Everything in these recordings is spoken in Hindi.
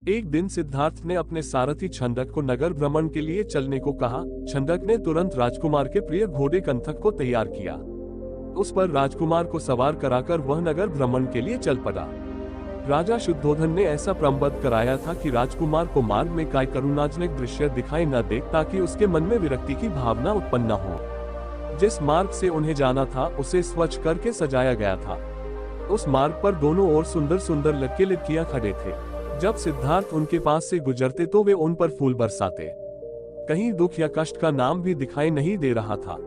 एक दिन सिद्धार्थ ने अपने सारथी छंदक को नगर भ्रमण के लिए चलने को कहा। छंदक ने तुरंत राजकुमार के प्रिय घोड़े कंथक को तैयार किया। उस पर राजकुमार को सवार कराकर वह नगर भ्रमण के लिए चल पड़ा। राजा शुद्धोधन ने ऐसा प्रबंध कराया था कि राजकुमार को मार्ग में कोई करुणाजनक दृश्य दिखाई न दे, ताकि उसके मन में विरक्ति की भावना उत्पन्न न हो। जिस मार्ग से उन्हें जाना था उसे स्वच्छ करके सजाया गया था। उस मार्ग पर दोनों ओर सुंदर सुंदर लटके लटकियां खड़े थे। जब सिद्धार्थ उनके पास से गुजरते तो वे उन पर फूल बरसाते। कहीं दुख या कष्ट का नाम भी दिखाई नहीं दे रहा था।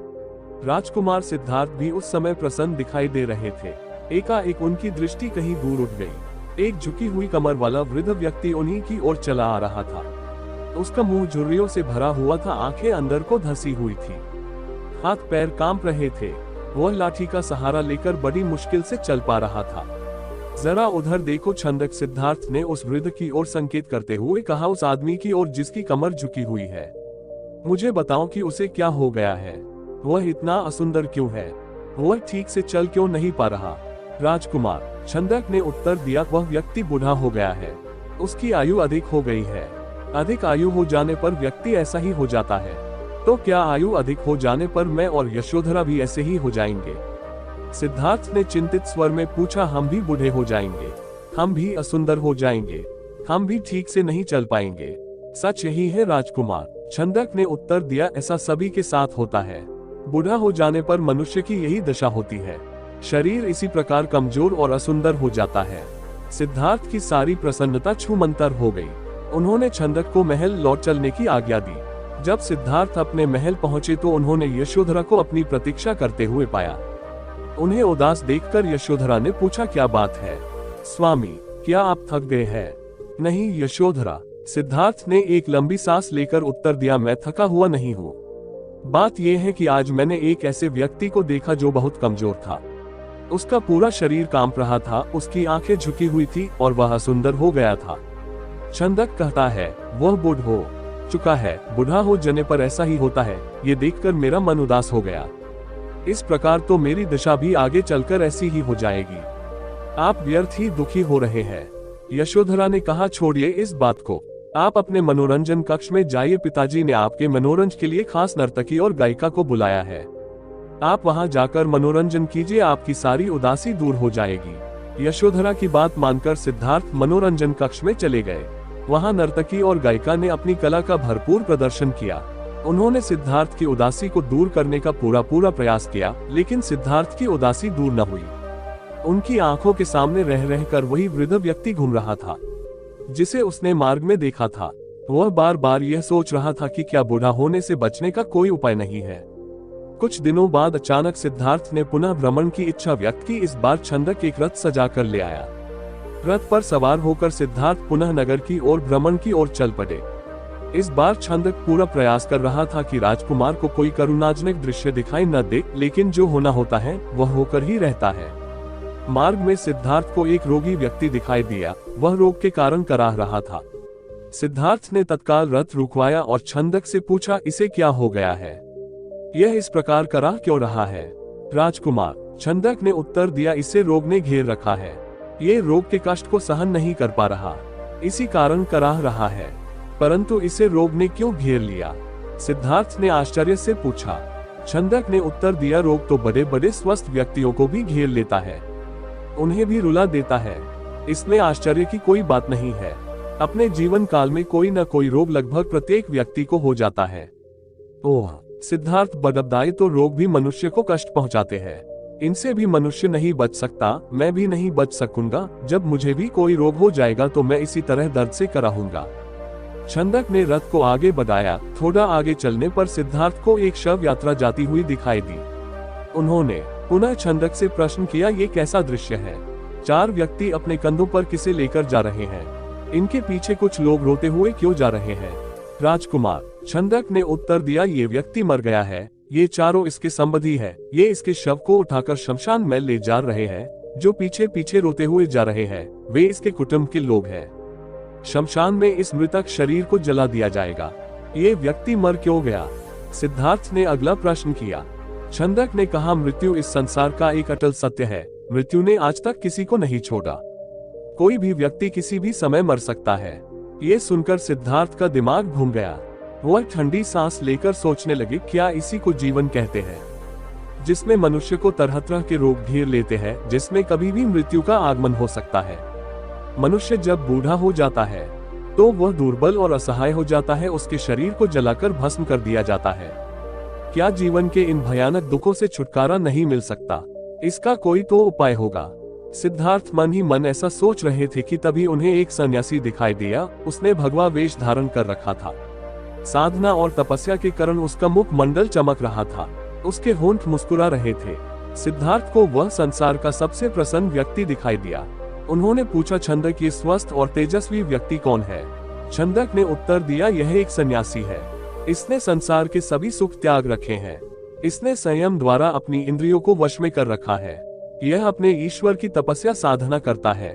राजकुमार सिद्धार्थ भी उस समय प्रसन्न दिखाई दे रहे थे। एकाएक उनकी दृष्टि कहीं दूर उठ गई। एक झुकी हुई कमर वाला वृद्ध व्यक्ति उन्हीं की ओर चला आ रहा था। उसका मुंह झुर्रियों से भरा हुआ था, आंखें अंदर को धसी हुई थी, हाथ पैर कांप रहे थे। वह लाठी का सहारा लेकर बड़ी मुश्किल से चल पा रहा था। जरा उधर देखो, छंदक सिद्धार्थ ने उस वृद्ध की ओर संकेत करते हुए कहा, उस आदमी की ओर जिसकी कमर झुकी हुई है। मुझे बताओ कि उसे क्या हो गया है, वह इतना असुंदर क्यों है, वह ठीक से चल क्यों नहीं पा रहा। राजकुमार, छंदक ने उत्तर दिया, वह व्यक्ति बूढ़ा हो गया है, उसकी आयु अधिक हो गई है। अधिक आयु हो जाने पर व्यक्ति ऐसा ही हो जाता है। तो क्या आयु अधिक हो जाने पर मैं और यशोधरा भी ऐसे ही हो जाएंगे? सिद्धार्थ ने चिंतित स्वर में पूछा, हम भी बूढ़े हो जाएंगे, हम भी असुंदर हो जाएंगे, हम भी ठीक से नहीं चल पाएंगे। सच यही है राजकुमार, छंदक ने उत्तर दिया, ऐसा सभी के साथ होता है। बूढ़ा हो जाने पर मनुष्य की यही दशा होती है। शरीर इसी प्रकार कमजोर और असुंदर हो जाता है। सिद्धार्थ की सारी प्रसन्नता छूमंतर हो गई। उन्होंने छंदक को महल लौट चलने की आज्ञा दी। जब सिद्धार्थ अपने महल पहुंचे तो उन्होंने यशोधरा को अपनी प्रतीक्षा करते हुए पाया। उन्हें उदास देखकर यशोधरा ने पूछा, क्या बात है स्वामी, क्या आप थक गए हैं? नहीं यशोधरा, सिद्धार्थ ने एक लंबी सांस लेकर उत्तर दिया, मैं थका हुआ नहीं हूँ। बात यह है कि आज मैंने एक ऐसे व्यक्ति को देखा जो बहुत कमजोर था। उसका पूरा शरीर कांप रहा था, उसकी आंखें झुकी हुई थी और वह सुंदर हो गया था। छंदक कहता है, वह बूढ़ हो चुका है। बूढ़ा हो जाने पर ऐसा ही होता है। ये देखकर मेरा मन उदास हो गया। इस प्रकार तो मेरी दशा भी आगे चलकर ऐसी ही हो जाएगी। आप व्यर्थ ही दुखी हो रहे हैं। यशोधरा ने कहा, छोड़िए इस बात को, आप अपने मनोरंजन कक्ष में जाइए। पिताजी ने आपके मनोरंजन के लिए खास नर्तकी और गायिका को बुलाया है। आप वहां जाकर मनोरंजन कीजिए, आपकी सारी उदासी दूर हो जाएगी। यशोधरा की बात मानकर सिद्धार्थ मनोरंजन कक्ष में चले गए। वहां नर्तकी और गायिका ने अपनी कला का भरपूर प्रदर्शन किया। उन्होंने सिद्धार्थ की उदासी को दूर करने का पूरा प्रयास किया, लेकिन सिद्धार्थ की उदासी दूर न हुई। उनकी आंखों के सामने रह रहकर वही वृद्ध व्यक्ति घूम रहा था जिसे उसने मार्ग में देखा था। वह बार बार यह सोच रहा था कि क्या बूढ़ा होने से बचने का कोई उपाय नहीं है। कुछ दिनों बाद अचानक सिद्धार्थ ने पुनः भ्रमण की इच्छा व्यक्त की। इस बार छंदक एक रथ सजा कर ले आया। रथ पर सवार होकर सिद्धार्थ पुनः नगर की ओर भ्रमण की ओर चल पड़े। इस बार छंदक पूरा प्रयास कर रहा था कि राजकुमार को कोई करुणाजनक दृश्य दिखाई न दे, लेकिन जो होना होता है वह होकर ही रहता है। मार्ग में सिद्धार्थ को एक रोगी व्यक्ति दिखाई दिया। वह रोग के कारण कराह रहा था। सिद्धार्थ ने तत्काल रथ रुकवाया और छंदक से पूछा, इसे क्या हो गया है, यह इस प्रकार कराह क्यों रहा है? राजकुमार, छंदक ने उत्तर दिया, इसे रोग ने घेर रखा है। ये रोग के कष्ट को सहन नहीं कर पा रहा, इसी कारण कराह रहा है। परंतु इसे रोग ने क्यों घेर लिया? सिद्धार्थ ने आश्चर्य से पूछा। छंदक ने उत्तर दिया, रोग तो बड़े बड़े स्वस्थ व्यक्तियों को भी घेर लेता है, उन्हें भी रुला देता है। इसमें आश्चर्य की कोई बात नहीं है। अपने जीवन काल में कोई न कोई रोग लगभग प्रत्येक व्यक्ति को हो जाता है। ओह सिद्धार्थ, बदबदाई तो रोग भी मनुष्य को कष्ट पहुंचाते हैं। इनसे भी मनुष्य नहीं बच सकता, मैं भी नहीं बच सकूंगा। जब मुझे भी कोई रोग हो जाएगा तो मैं इसी तरह दर्द से कराहूंगा। छंदक ने रथ को आगे बढ़ाया। थोड़ा आगे चलने पर सिद्धार्थ को एक शव यात्रा जाती हुई दिखाई दी। उन्होंने पुनः छंदक से प्रश्न किया, ये कैसा दृश्य है? 4 व्यक्ति अपने कंधों पर किसे लेकर जा रहे हैं? इनके पीछे कुछ लोग रोते हुए क्यों जा रहे हैं? राजकुमार, छंदक ने उत्तर दिया, ये व्यक्ति मर गया है, ये चारों इसके संबंधी है। ये इसके शव को उठाकर शमशान में ले जा रहे हैं। जो पीछे पीछे रोते हुए जा रहे हैं वे इसके कुटुंब के लोग हैं। शमशान में इस मृतक शरीर को जला दिया जाएगा। ये व्यक्ति मर क्यों गया? सिद्धार्थ ने अगला प्रश्न किया। छंदक ने कहा, मृत्यु इस संसार का एक अटल सत्य है। मृत्यु ने आज तक किसी को नहीं छोड़ा। कोई भी व्यक्ति किसी भी समय मर सकता है। ये सुनकर सिद्धार्थ का दिमाग घूम गया। वह ठंडी सांस लेकर सोचने लगे, क्या इसी को जीवन कहते हैं, जिसमें मनुष्य को तरह तरह के रोग घेर लेते हैं, जिसमें कभी भी मृत्यु का आगमन हो सकता है। मनुष्य जब बूढ़ा हो जाता है तो वह दुर्बल और असहाय हो जाता है, उसके शरीर को जलाकर भस्म कर दिया जाता है। क्या जीवन के इन भयानक दुखों से छुटकारा नहीं मिल सकता? इसका कोई तो उपाय होगा। सिद्धार्थ मन ही मन ऐसा सोच रहे थे कि तभी उन्हें एक सन्यासी दिखाई दिया। उसने भगवा वेश धारण कर रखा था। साधना और तपस्या के कारण उसका मुख मंडल चमक रहा था, उसके होंठ मुस्कुरा रहे थे। सिद्धार्थ को वह संसार का सबसे प्रसन्न व्यक्ति दिखाई दिया। उन्होंने पूछा, छंदक, ये स्वस्थ और तेजस्वी व्यक्ति कौन है? छंदक ने उत्तर दिया, यह एक सन्यासी है। इसने संसार के सभी सुख त्याग रखे हैं। इसने संयम द्वारा अपनी इंद्रियों को वश में कर रखा है। यह अपने ईश्वर की तपस्या साधना करता है,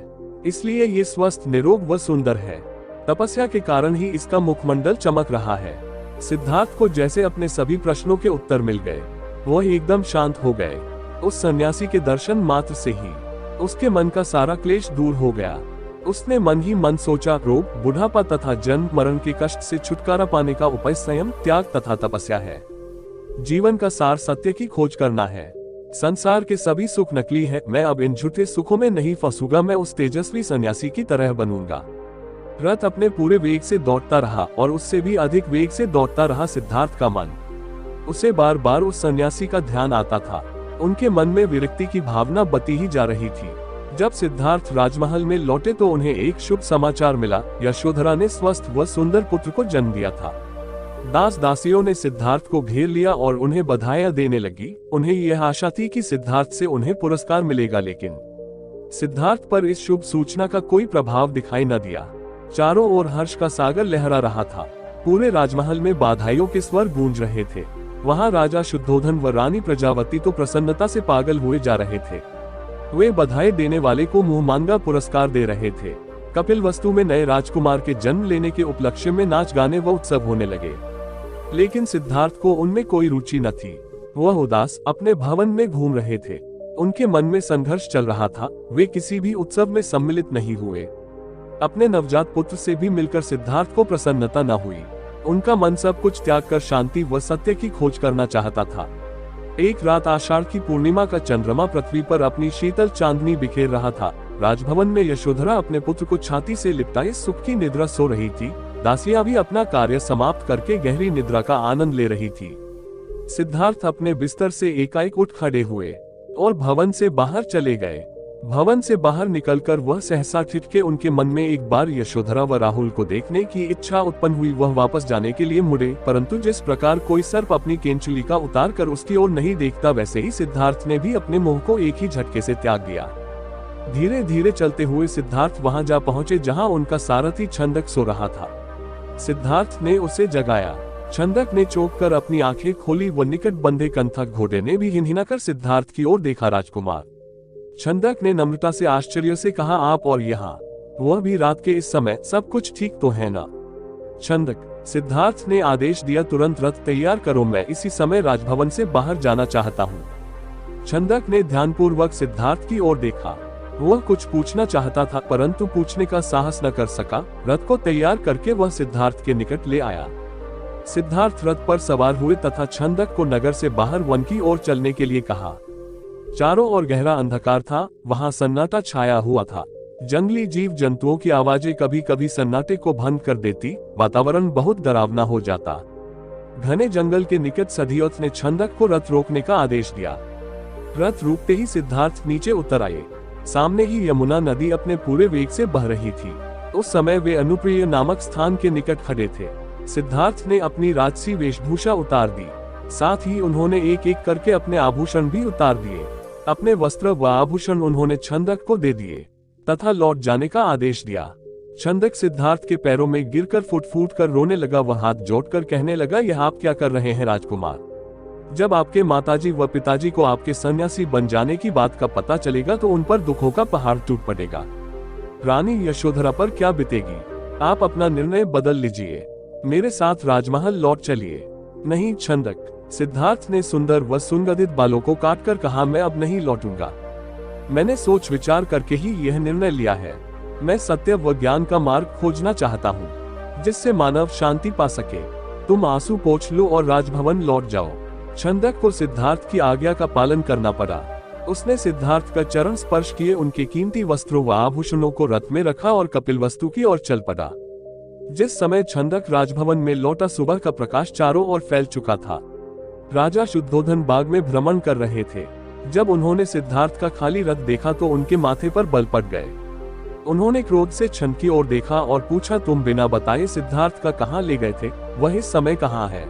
इसलिए ये स्वस्थ, निरोग व सुंदर है। तपस्या के कारण ही इसका मुखमंडल चमक रहा है। सिद्धार्थ को जैसे अपने सभी प्रश्नों के उत्तर मिल गए। वह एकदम शांत हो गए। उस सन्यासी के दर्शन मात्र से ही उसके मन का सारा क्लेश दूर हो गया। उसने मन ही मन सोचा, रोग, बुढ़ापा तथा जन्म मरण के कष्ट से छुटकारा पाने का उपाय संयम, त्याग तथा तपस्या है। जीवन का सार सत्य की खोज करना है। संसार के सभी सुख नकली है। मैं अब इन झूठे सुखों में नहीं फंसूंगा। मैं उस तेजस्वी सन्यासी की तरह बनूंगा। रथ अपने पूरे वेग से दौड़ता रहा और उससे भी अधिक वेग से दौड़ता रहा सिद्धार्थ का मन। उसे बार बार उस सन्यासी का ध्यान आता था। उनके मन में विरक्ति की भावना बती ही जा रही थी। जब सिद्धार्थ राजमहल में लौटे तो उन्हें एक शुभ समाचार मिला। यशोधरा ने स्वस्थ व सुंदर पुत्र को जन्म दिया था। दास दासियों ने सिद्धार्थ को घेर लिया और उन्हें बधाइयां देने लगी। उन्हें यह आशा थी कि सिद्धार्थ से उन्हें पुरस्कार मिलेगा, लेकिन सिद्धार्थ पर इस शुभ सूचना का कोई प्रभाव दिखाई न दिया। चारों ओर हर्ष का सागर लहरा रहा था। पूरे राजमहल में बधाइयों के स्वर गूंज रहे थे। वहां राजा शुद्धोधन व रानी प्रजावती तो प्रसन्नता से पागल हुए जा रहे थे। वे बधाई देने वाले को मुंहमांगा पुरस्कार दे रहे थे। कपिलवस्तु में नए राजकुमार के जन्म लेने के उपलक्ष्य में नाच गाने व उत्सव होने लगे, लेकिन सिद्धार्थ को उनमें कोई रुचि न थी। वह उदास अपने भवन में घूम रहे थे। उनके मन में संघर्ष चल रहा था। वे किसी भी उत्सव में सम्मिलित नहीं हुए। अपने नवजात पुत्र से भी मिलकर सिद्धार्थ को प्रसन्नता न हुई। उनका मन सब कुछ त्याग कर शांति व सत्य की खोज करना चाहता था। एक रात आषाढ़ की पूर्णिमा का चंद्रमा पृथ्वी पर अपनी शीतल चांदनी बिखेर रहा था। राजभवन में यशोधरा अपने पुत्र को छाती से लिपटाए सुख की निद्रा सो रही थी। दासियां भी अपना कार्य समाप्त करके गहरी निद्रा का आनंद ले रही थी। सिद्धार्थ अपने बिस्तर से एकाएक उठ खड़े हुए और भवन से बाहर चले गए। भवन से बाहर निकलकर वह सहसा ठिठके। उनके मन में एक बार यशोधरा व राहुल को देखने की इच्छा उत्पन्न हुई। वह वापस जाने के लिए मुड़े, परंतु जिस प्रकार कोई सर्प अपनी केंचुली उतार कर उसकी ओर नहीं देखता, वैसे ही सिद्धार्थ ने भी अपने मुंह को एक ही झटके से त्याग दिया। धीरे धीरे चलते हुए सिद्धार्थ वहां जा पहुंचे जहां उनका सारथी छंदक सो रहा था। सिद्धार्थ ने उसे जगाया। छंदक ने चौंक कर अपनी आंखें खोली। वह निकट बंधे कंथक घोड़े ने भी हिनहिना कर सिद्धार्थ की ओर देखा। राजकुमार, छंदक ने नम्रता से आश्चर्य से कहा, आप और यहाँ, वह भी रात के इस समय, सब कुछ ठीक तो है ना? छंदक, सिद्धार्थ ने आदेश दिया, तुरंत रथ तैयार करो, मैं इसी समय राजभवन से बाहर जाना चाहता हूँ। छंदक ने ध्यानपूर्वक सिद्धार्थ की ओर देखा। वह कुछ पूछना चाहता था, परंतु पूछने का साहस न कर सका। रथ को तैयार करके वह सिद्धार्थ के निकट ले आया। सिद्धार्थ रथ पर सवार हुए तथा छंदक को नगर से बाहर वन की ओर चलने के लिए कहा। चारों ओर गहरा अंधकार था। वहां सन्नाटा छाया हुआ था। जंगली जीव जंतुओं की आवाजें कभी कभी सन्नाटे को भंग कर देती। वातावरण बहुत डरावना हो जाता। घने जंगल के निकट सधियोत ने छंदक को रथ रोकने का आदेश दिया। रथ रुकते ही सिद्धार्थ नीचे उतर आए। सामने ही यमुना नदी अपने पूरे वेग से बह रही थी। उस समय वे अनुप्रिय नामक स्थान के निकट खड़े थे। सिद्धार्थ ने अपनी राजसी वेशभूषा उतार दी। साथ ही उन्होंने एक एक करके अपने आभूषण भी उतार दिए। अपने वस्त्र व आभूषण उन्होंने छंदक को दे दिए तथा लौट जाने का आदेश दिया। छंदक सिद्धार्थ के पैरों में गिरकर फुट फूट कर रोने लगा। वह हाथ जोड़कर कहने लगा, यह आप क्या कर रहे हैं राजकुमार? जब आपके माताजी व पिताजी को आपके सन्यासी बन जाने की बात का पता चलेगा तो उन पर दुखों का पहाड़ टूट पड़ेगा। रानी यशोधरा पर क्या बीतेगी? आप अपना निर्णय बदल लीजिए, मेरे साथ राजमहल लौट चलिए। नहीं छंदक, सिद्धार्थ ने सुंदर व सुगंधित बालों को काटकर कहा, मैं अब नहीं लौटूंगा। मैंने सोच विचार करके ही यह निर्णय लिया है। मैं सत्य व ज्ञान का मार्ग खोजना चाहता हूँ, जिससे मानव शांति पा सके। तुम आंसू पोंछ लो और राजभवन लौट जाओ। छंदक को सिद्धार्थ की आज्ञा का पालन करना पड़ा। उसने सिद्धार्थ का चरण स्पर्श किए, उनके कीमती वस्त्रों व आभूषणों को रथ में रखा और कपिलवस्तु की ओर चल पड़ा। जिस समय छंदक राजभवन में लौटा, सुबह का प्रकाश चारों ओर फैल चुका था। राजा शुद्धोधन बाग में भ्रमण कर रहे थे। जब उन्होंने सिद्धार्थ का खाली रथ देखा तो उनके माथे पर बल पड़ गए। उन्होंने क्रोध से छंद की ओर देखा और पूछा, तुम बिना बताए सिद्धार्थ का कहाँ ले गए थे? वह इस समय कहाँ है?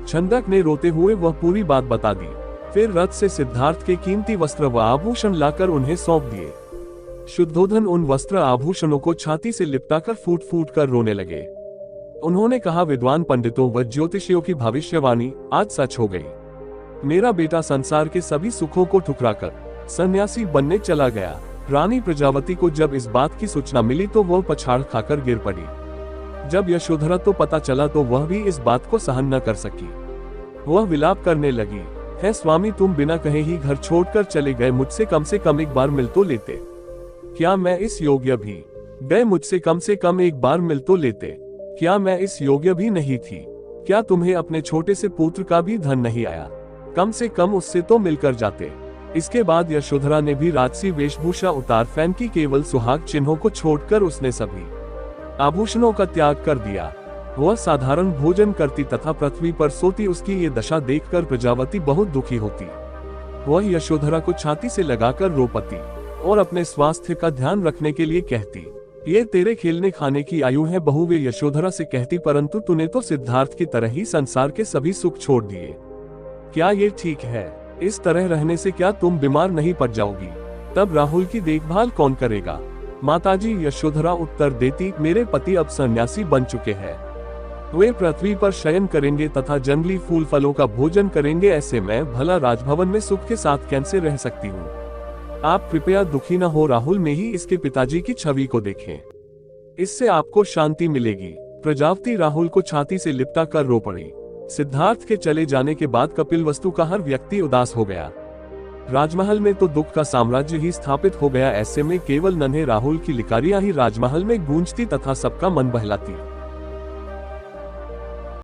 छंदक ने रोते हुए वह पूरी बात बता दी। फिर रथ से सिद्धार्थ के कीमती वस्त्र व आभूषण लाकर उन्हें सौंप दिए। शुद्धोधन उन वस्त्र आभूषणों को छाती से लिपटाकर फूट फूट कर रोने लगे। उन्होंने कहा, विद्वान पंडितों व ज्योतिषियों की भविष्यवाणी आज सच हो गई। मेरा बेटा संसार के सभी सुखों को ठुकराकर सन्यासी बनने चला गया। रानी प्रजावती को जब इस बात की सूचना मिली तो वह पछाड़ खाकर गिर पड़ी। जब यशोधरा तो पता चला तो वह भी इस बात को सहन न कर सकी। वह विलाप करने लगी, है स्वामी, तुम बिना कहे ही घर छोड़कर चले गए। मुझसे कम से कम एक बार मिल तो लेते। क्या मैं इस योग्य भी? गए मुझसे कम से कम एक बार मिल तो लेते। क्या मैं इस योग्य भी नहीं थी? क्या तुम्हें अपने छोटे से पुत्र का भी धन नहीं आया? कम से कम उससे तो मिलकर जाते। इसके बाद यशोधरा ने भी राजसी वेशभूषा उतार फेंकी। केवल सुहाग चिन्हों को छोड़कर उसने सभी आभूषणों का त्याग कर दिया। वह साधारण भोजन करती तथा पृथ्वी पर सोती। उसकी ये दशा देखकर प्रजावती बहुत दुखी होती। वह यशोधरा को छाती से लगाकर रो पड़ती और अपने स्वास्थ्य का ध्यान रखने के लिए कहती, ये तेरे खेलने खाने की आयु है बहू। वे यशोधरा से कहती, परंतु तूने तो सिद्धार्थ की तरह ही संसार के सभी सुख छोड़ दिए। क्या ये ठीक है? इस तरह रहने से क्या तुम बीमार नहीं पड़ जाओगी? तब राहुल की देखभाल कौन करेगा? माताजी, यशोधरा उत्तर देती, मेरे पति अब सन्यासी बन चुके हैं। वे पृथ्वी पर शयन करेंगे तथा जंगली फूल फलों का भोजन करेंगे। ऐसे में भला राजभवन में सुख के साथ कैसे रह सकती हूँ? आप कृपया दुखी न हो। राहुल में ही इसके पिताजी की छवि को देखें, इससे आपको शांति मिलेगी। प्रजावती राहुल को छाती से लिपटा कर रो पड़ी। सिद्धार्थ के चले जाने के बाद कपिलवस्तु का हर व्यक्ति उदास हो गया। राजमहल में तो दुख का साम्राज्य ही स्थापित हो गया। ऐसे में केवल नन्हे राहुल की लिकारियां ही राजमहल में गूंजती तथा सबका मन बहलाती।